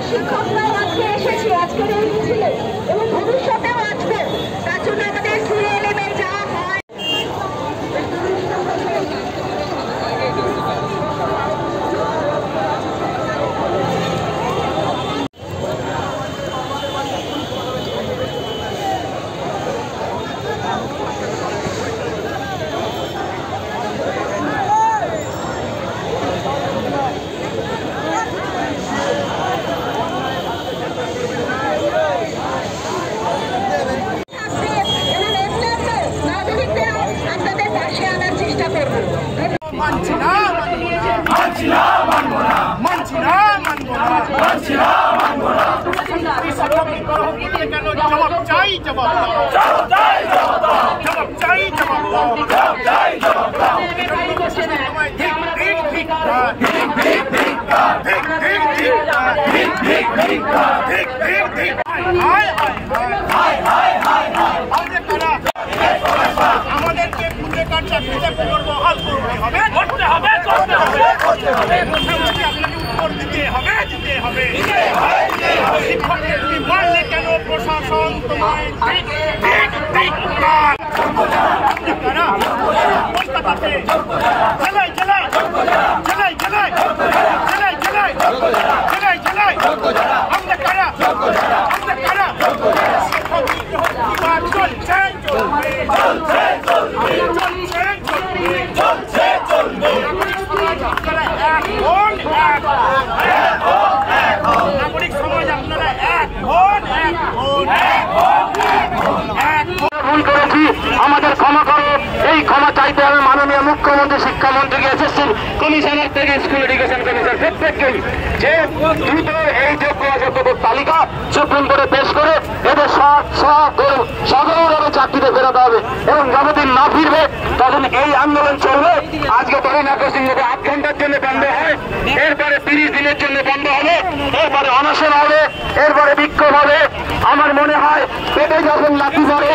শিক্ষকরা আজকে এসেছি আজকের এই মিছিলে এবং ভবিষ্যতেও আসবে। তার জন্য আমাদের সিএলএম যা হয় আমাদেরকে পুরস্কার চাকরিতে পুনর্বহাল করতে হবে উত্তর দিতে হবে শিক্ষককে তুমি মারলে কেন প্রশাসন তোমায় কলকাতাতে জেলায় আমরা কারা নাগরিক সমাজ আপনারা ভুল করেছি, আমাদের ক্ষমা করো। এই ক্ষমা চাইতে হবে মাননীয় মুখ্যমন্ত্রী, শিক্ষামন্ত্রীকে, এসএসসি কমিশনার থেকে স্কুল এডুকেশন কমিশনার প্রত্যেককেই যে দ্রুত এই যোগ্য অযোগ্যদের তালিকা সুপ্রিম কোর্টে পেশ করে এদের সগৌরবে চাকরিতে ফেরাতে হবে এবং যতদিন না ফিরবে ততদিন এই আন্দোলন চলবে। আজকে ধরেন 8 ঘন্টার জন্য বন্ধ হয়, এরপরে 30 দিনের জন্য বন্ধ হবে, এরপরে অনশন হবে, এরপরে বিক্ষোভ হবে। আমার মনে হয় পেটে যখন লাঠি ধরে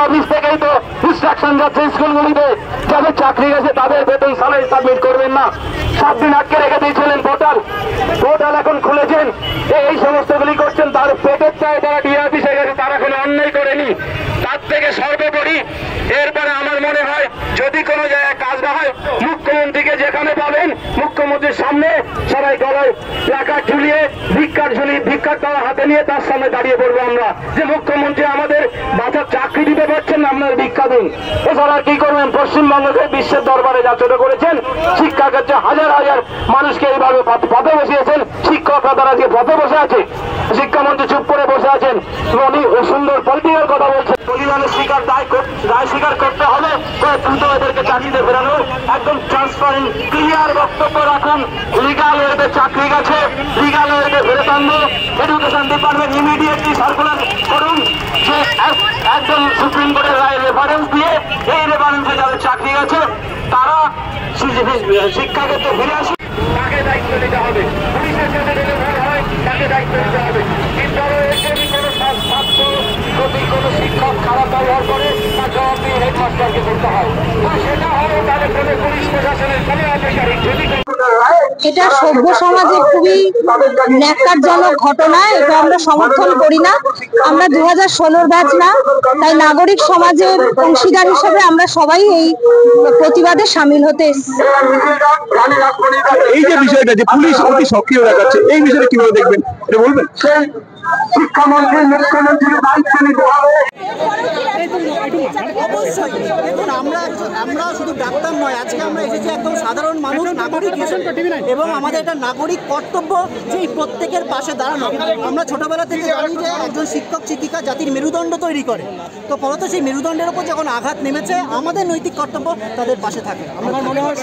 অফিস থেকেই তো ইনস্ট্রাকশন যাচ্ছে স্কুলগুলিতে যাদের চাকরি গেছে তাদের বেতন স্যালারি সাবমিট করবেন না। 7 দিন আটকে রেখে দিয়েছিলেন পোর্টাল এখন খুলেছেন, এই সমস্তগুলি করছেন। তার পেটের চায় তারা ডিএ অফিসে গেছে, তারা কোনো অন্যায় করেনি। তার থেকে সর্বোপরি এরপরে আমার মনে হয় যদি কোনো জায়গায় কাজ না হয় মুখ্যমন্ত্রীকে যেখানে পাবেন মুখ্যমন্ত্রীর সামনে সবাই গলায় প্ল্যাকার্ড ঝুলিয়ে ভিক্ষার তারা হাতে নিয়ে তার সামনে দাঁড়িয়ে পড়বো আমরা যে মুখ্যমন্ত্রী আমাদের বাচ্চার চাকরি দিতে পারছেন না, আপনার ভিক্ষা দিন। এছাড়া কি করবেন? পশ্চিমবঙ্গকে বিশ্বের দরবারে যা ছোট করেছেন, শিক্ষা ক্ষেত্রে হাজার হাজার মানুষকে এইভাবে পথে বসিয়েছেন, শিক্ষকরা তারা আজকে পথে বসে আছে, শিক্ষামন্ত্রী চুপ করে বসে আছেন। উনি সুন্দর পলিটিক্যাল কথা বলছেন, পরিবারের দায় স্বীকার করতে হবে, দ্রুত এদেরকে চাকরিতে ফেরানো, একদম ট্রান্সপারেন্ট ক্লিয়ার বক্তব্য রাখুন। লিগাল ওয়েতে চাকরি গেছে, লিগাল ওয়েতে ফেরত আনবো। এডুকেশন ডিপার্টমেন্ট ইমিডিয়েটলি সার্কুলার করুন যে একদম সুপ্রিম কোর্টের রায় রেফারেন্স দিয়ে এই রেফারেন্সে যাদের চাকরি গেছে তারা শিক্ষাক্ষেত্রে ফিরে আসুন। তাকে দায়িত্ব নিতে হবে, পুলিশের কাছে যদি ভুল হয় তাকে দায়িত্ব নিতে হবে। কিন্তু যদি কোনো ছাত্র যদি কোনো শিক্ষক খারাপ ব্যবহার করে তার জবাব দিয়ে হেডমাস্টারকে করতে হয়, সেটা হলো তাদের কোনো পুলিশ প্রশাসনের কোনো আধিকারিক যদি এটা সভ্য সমাজে খুবই ন্যাক্কারজনক ঘটনা, এটা আমরা সমর্থন করি না। আমরা 2016 ব্যাচ না, তাই নাগরিক সমাজের অংশীদার হিসেবে আমরা সবাই এই প্রতিবাদে সামিল হতে এসেছি। এই যে বিষয়টা যে পুলিশ অতি সক্রিয় দেখাচ্ছে, এই বিষয়ে কিভাবে দেখবেন এটা বলবেন? শিক্ষামন্ত্রী মুখ্যমন্ত্রীর দায়িত্ব নিতে হবে। অবশ্যই দেখুন, আমরা শুধু ডাক্তার নয়, আজকে আমরা এসেছি একদম সাধারণ মানুষ, নাগরিক এবং আমাদের একটা নাগরিক কর্তব্য যে এই প্রত্যেকের পাশে দাঁড়ানো। আমরা ছোটবেলা থেকে জানি যে একজন শিক্ষক শিক্ষিকা জাতির মেরুদণ্ড তৈরি করে, তো ফলত সেই মেরুদণ্ডের উপর যখন আঘাত নেমেছে আমাদের নৈতিক কর্তব্য তাদের পাশে থাকে। আমার মনে হয়